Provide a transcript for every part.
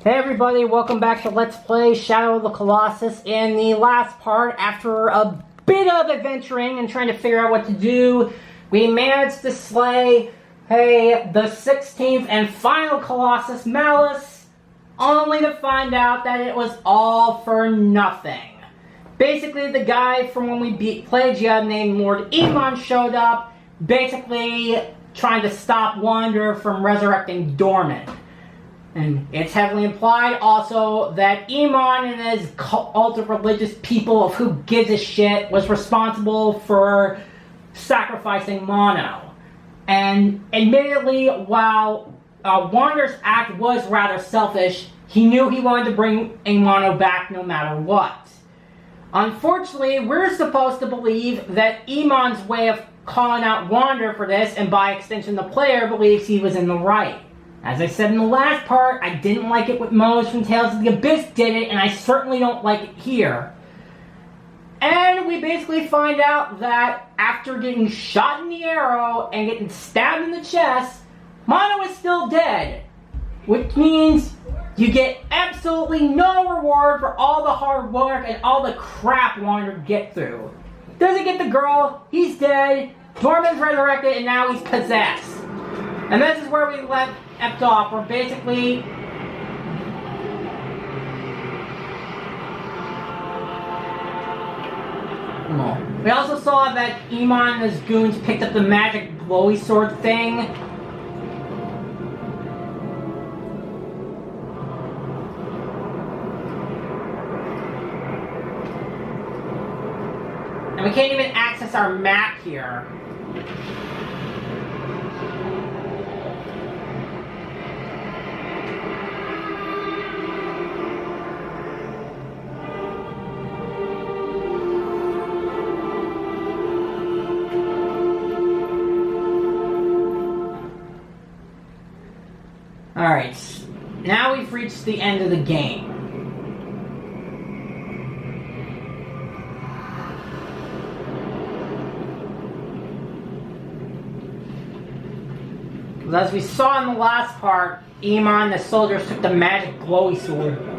Hey everybody, welcome back to Let's Play Shadow of the Colossus. In the last part, after a bit of adventuring and trying to figure out what to do, we managed to slay, the 16th and final Colossus, Malice, only to find out that it was all for nothing. Basically, the guy from when we played Gia named Lord Iman showed up, basically trying to stop Wander from resurrecting Dorman. And it's heavily implied also that Iman and his cult of religious people of who gives a shit was responsible for sacrificing Mono. And admittedly, while Wander's act was rather selfish, he knew he wanted to bring Mono back no matter what. Unfortunately, we're supposed to believe that Iman's way of calling out Wander for this, and by extension the player, believes he was in the right. As I said in the last part, I didn't like it when Mose from Tales of the Abyss did it, and I certainly don't like it here. And we basically find out that after getting shot in the arrow and getting stabbed in the chest, Mono is still dead. Which means you get absolutely no reward for all the hard work and all the crap Wander get through. Doesn't get the girl, he's dead, Dorman's resurrected, and now he's possessed. And this is where we left off, where basically we also saw that Iman and his goons picked up the magic glowy sword thing. And we can't even access our map here. Alright, now we've reached the end of the game. As we saw in the last part, Iman and the soldiers took the magic glowy sword.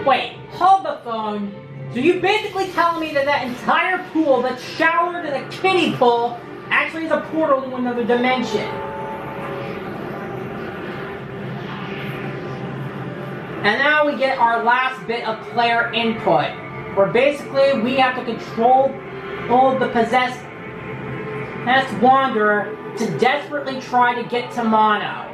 Wait, hold the phone. So you basically telling me that that entire pool that's showered in a kiddie pool actually is a portal to another dimension? And now we get our last bit of player input, where basically we have to control the possessed wanderer to desperately try to get to Mono.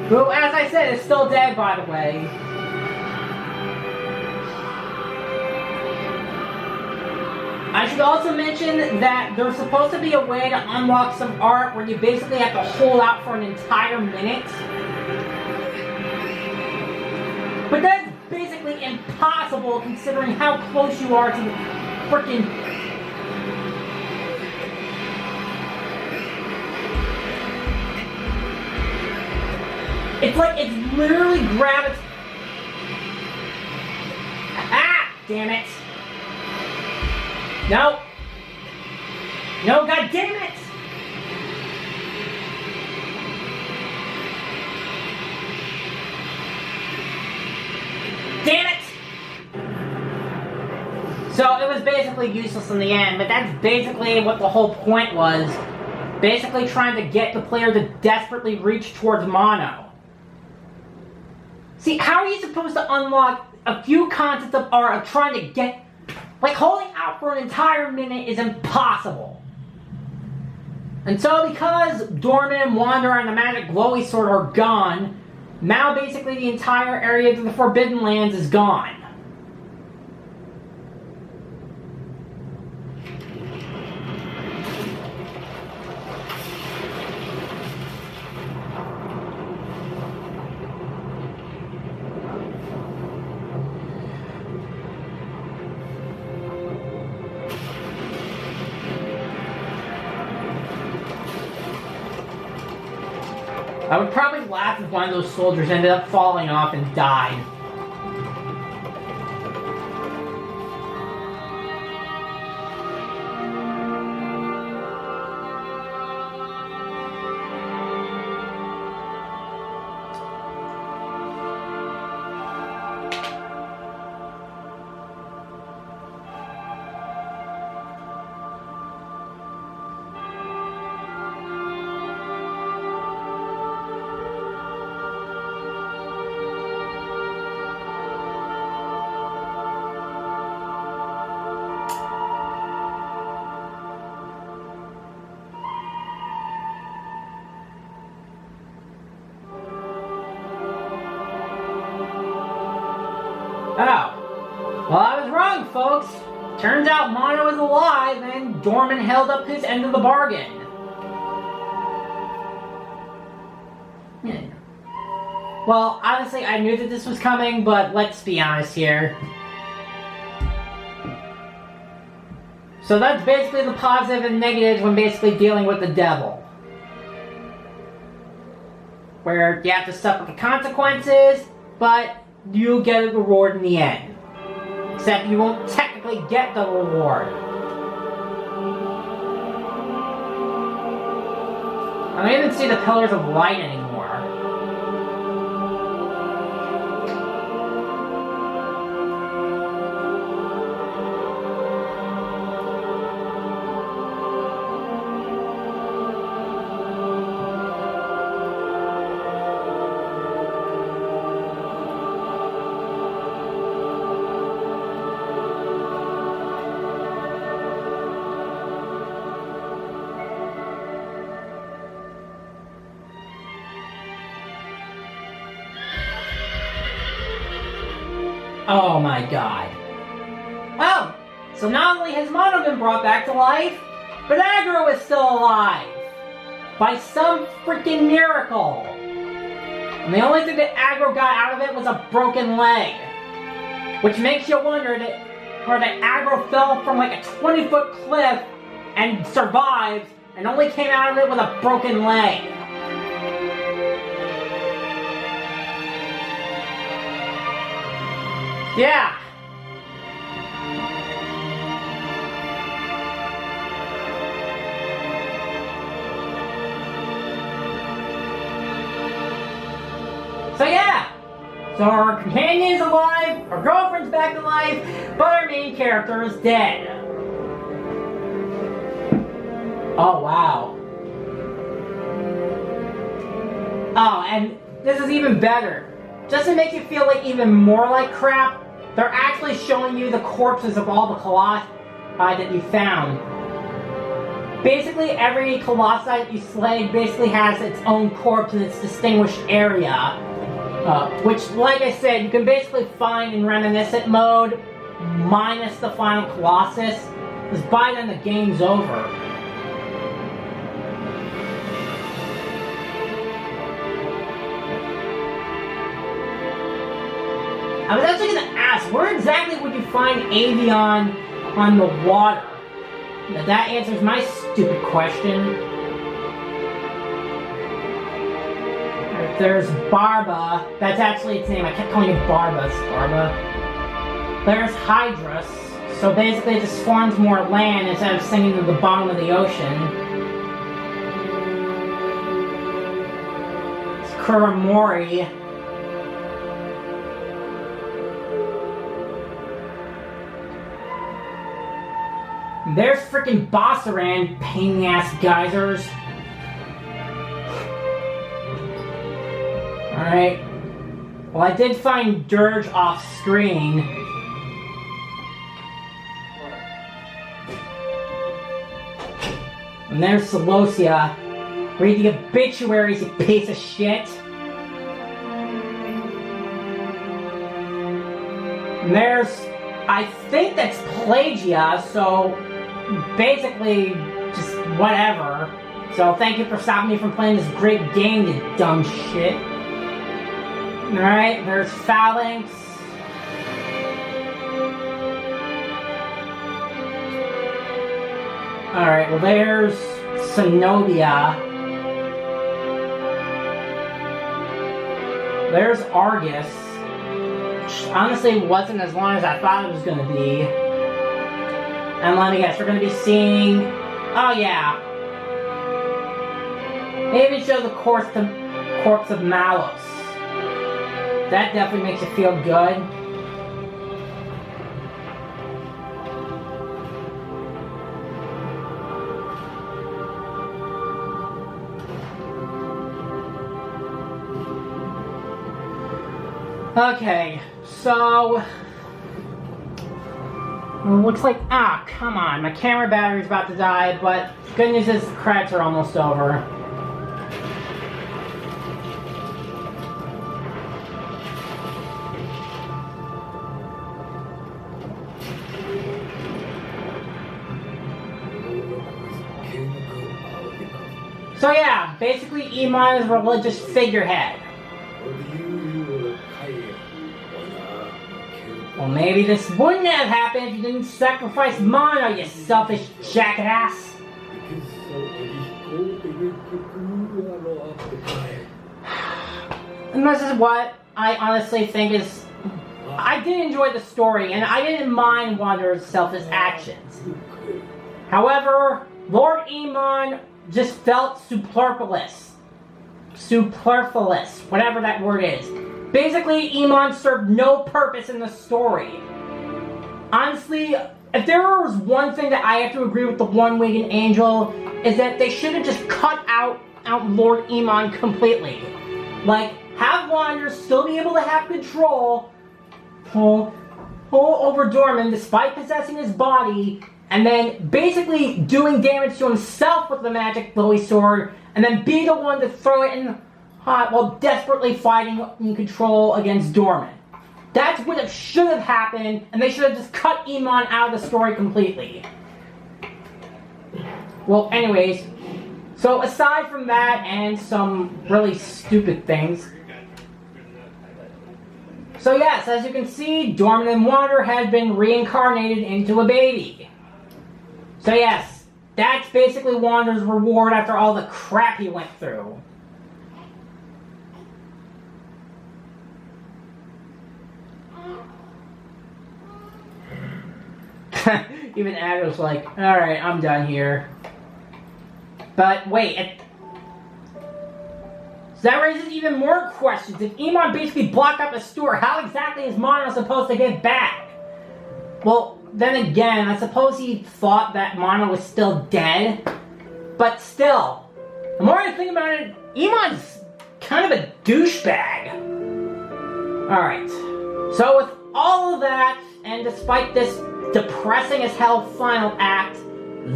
Who, as I said, is still dead, by the way. I should also mention that there's supposed to be a way to unlock some art where you basically have to hold out for an entire minute. But that's basically impossible considering how close you are to the frickin'... It's like it's literally gravitating. Ah! Damn it! No! No, god damn it! Damn it! So it was basically useless in the end, but that's basically what the whole point was. Basically trying to get the player to desperately reach towards Mono. See, how are you supposed to unlock a few concepts of art of trying to get... Like, holding out for an entire minute is impossible. And so, because Dorman, Wander, and the magic glowy sword are gone, Now basically the entire area of the Forbidden Lands is gone. I would probably laugh if one of those soldiers ended up falling off and died. Oh. Well, I was wrong, folks. Turns out Mono is alive, and Dorman held up his end of the bargain. Well, honestly, I knew that this was coming, but let's be honest here. So that's basically the positive and negatives when basically dealing with the devil. Where you have to suffer the consequences, but you'll get a reward in the end. Except you won't technically get the reward. I don't even see the pillars of light anymore. Oh my god. Oh, so not only has Mono been brought back to life, but Aggro is still alive. By some freaking miracle. And the only thing that Aggro got out of it was a broken leg. Which makes you wonder that Aggro fell from like a 20-foot cliff and survived and only came out of it with a broken leg. Yeah. So yeah. So our companion is alive, our girlfriend's back to life, but our main character is dead. Oh wow. Oh, and this is even better. Just to make you feel like even more like crap, they're actually showing you the corpses of all the Colossi that you found. Basically, every Colossi that you slayed basically has its own corpse in its distinguished area. Which, like I said, you can basically find in reminiscent mode, minus the final Colossus. Because by then the game's over. I was actually going to ask, where exactly would you find Avion on the water? Now that answers my stupid question. There's Barba. That's actually its name. I kept calling it Barba. It's Barba. There's Hydrus. So basically it just spawns more land instead of sinking to the bottom of the ocean. It's Kuramori. There's freaking Bossaran, pain in the ass geysers. Alright. Well, I did find Dirge off screen. And there's Celosia. Read the obituaries, you piece of shit. And there's, I think that's Plagia, so basically just whatever. So thank you for stopping me from playing this great game, you dumb shit. Alright, there's Phalanx. Alright, well there's Cenobia. There's Argus. Which honestly wasn't as long as I thought it was going to be. And let me guess, we're going to be seeing... Oh yeah. Maybe show the corpse of Malos. That definitely makes you feel good. Okay, so... Well, looks like... Ah, come on. My camera battery's about to die, but good news is the credits are almost over. So yeah, basically Iman is a religious figurehead. Well, maybe this wouldn't have happened if you didn't sacrifice Mono, you selfish jackass. And this is what I honestly think is... I did enjoy the story, and I didn't mind Wanderer's selfish actions. However, Lord Iman just felt superfluous. Superfluous, whatever that word is. Basically, Iman served no purpose in the story. Honestly, if there was one thing that I have to agree with the One-Winged Angel, is that they should have just cut out Lord Iman completely. Like, have Wanderer still be able to have control over Dorman despite possessing his body, and then basically doing damage to himself with the magic Lily Sword, and then be the one to throw it in hot while desperately fighting in control against Dorman. That's what should have happened, and they should have just cut Iman out of the story completely. Well, anyways, so aside from that and some really stupid things, so yes, as you can see, Dorman and Wanderer had been reincarnated into a baby. So yes, that's basically Wanderer's reward after all the crap he went through. Even Agro's like, alright, I'm done here. But wait, so that raises even more questions. If Iman basically blocked up the store, how exactly is Mono supposed to get back? Well, then again, I suppose he thought that Mono was still dead. But still, the more I think about it, Iman's kind of a douchebag. Alright, so with all of that, and despite this depressing as hell final act,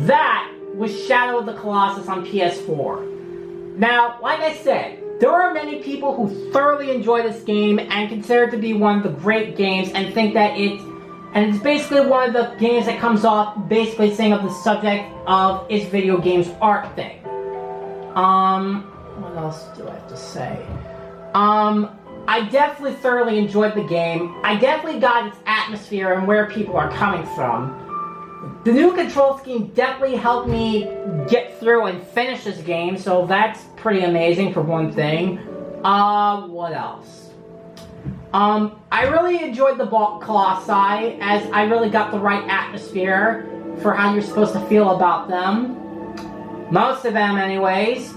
that was Shadow of the Colossus on PS4. Now, like I said, there are many people who thoroughly enjoy this game and consider it to be one of the great games and think that it's basically one of the games that comes off basically saying of the subject of its video games art thing. What else do I have to say? I definitely thoroughly enjoyed the game. I definitely got its atmosphere and where people are coming from. The new control scheme definitely helped me get through and finish this game, so that's pretty amazing for one thing. What else? I really enjoyed the Colossi, as I really got the right atmosphere for how you're supposed to feel about them. Most of them, anyways.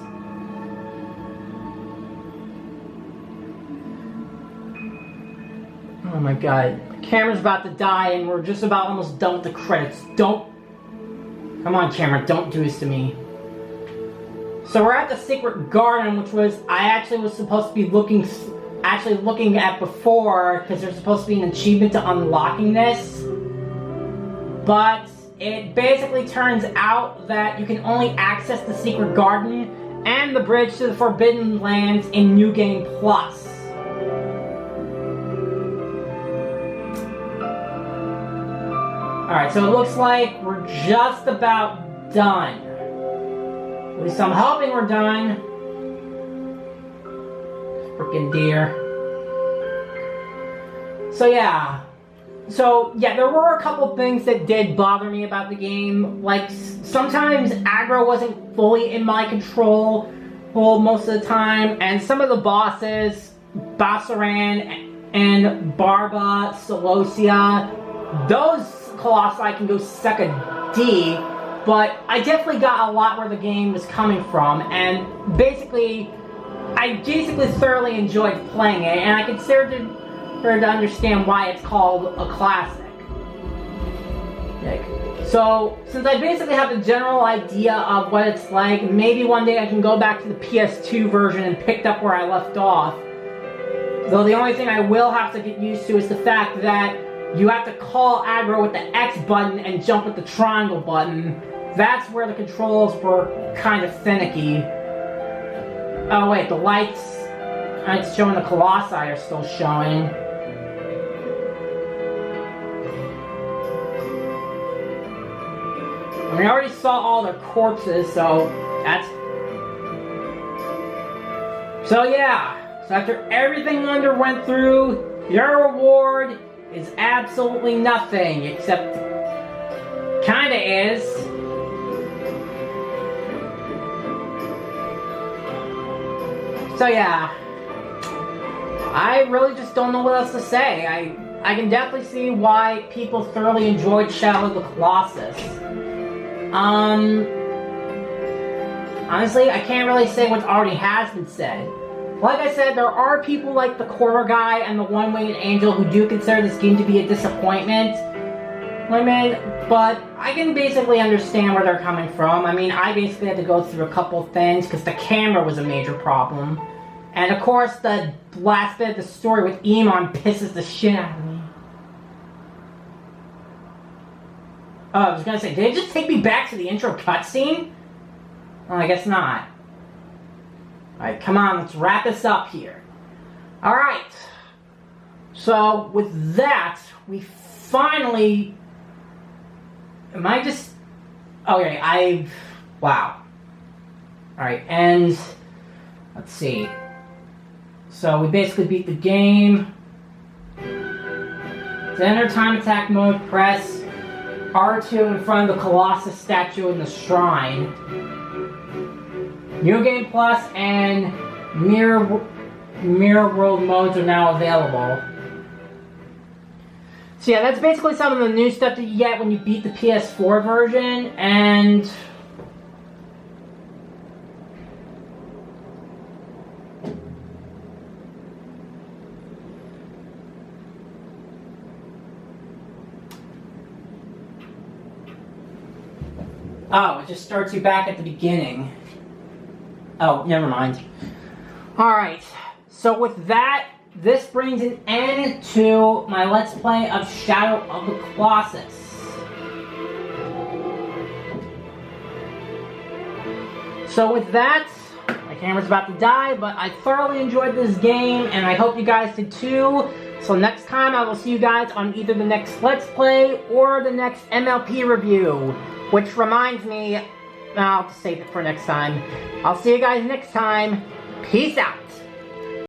Oh my god. The camera's about to die and we're just about almost done with the credits. Don't... Come on, camera, don't do this to me. So we're at the Secret Garden, which was... I actually was supposed to be looking at before, because there's supposed to be an achievement to unlocking this. But it basically turns out that you can only access the Secret Garden and the bridge to the Forbidden Lands in New Game Plus. Alright, so it looks like we're just about done. At least I'm hoping we're done. Freaking deer. So yeah, there were a couple things that did bother me about the game. Like, sometimes aggro wasn't fully in my control most of the time, and some of the bosses, Basaran and Barba, Celosia, those Colossi can go suck a D, but I definitely got a lot where the game was coming from, and I thoroughly enjoyed playing it, and I considered to understand why it's called a classic. So, since I basically have a general idea of what it's like, maybe one day I can go back to the PS2 version and pick up where I left off. Though the only thing I will have to get used to is the fact that you have to call aggro with the X button and jump with the triangle button. That's where the controls were kind of finicky. Oh wait, the lights showing the Colossi are still showing. I mean, I already saw all their corpses, so that's... So yeah, so after everything underwent through, your reward is absolutely nothing, except kinda is. So yeah, I really just don't know what else to say. I can definitely see why people thoroughly enjoyed Shadow of the Colossus. Honestly, I can't really say what already has been said. Like I said, there are people like the Quarter Guy and the One-Winged Angel who do consider this game to be a disappointment. But I can basically understand where they're coming from. I mean, I basically had to go through a couple things because the camera was a major problem. And of course, the last bit of the story with Emon pisses the shit out of me. Oh, I was gonna say, did it just take me back to the intro cutscene? Well, I guess not. Alright, come on, let's wrap this up here. Alright. So, with that, we finally... Am I just... Okay, wow. Alright, and... Let's see. So, we basically beat the game. To enter time attack mode, press R2 in front of the Colossus statue in the shrine. New Game Plus and Mirror World modes are now available. So yeah, that's basically some of the new stuff that you get when you beat the PS4 version, and... Oh, it just starts you back at the beginning. Oh, never mind. Alright, so with that, this brings an end to my Let's Play of Shadow of the Colossus. So with that, my camera's about to die, but I thoroughly enjoyed this game, and I hope you guys did too. So next time, I will see you guys on either the next Let's Play or the next MLP review. Which reminds me, I'll just save it for next time. I'll see you guys next time. Peace out.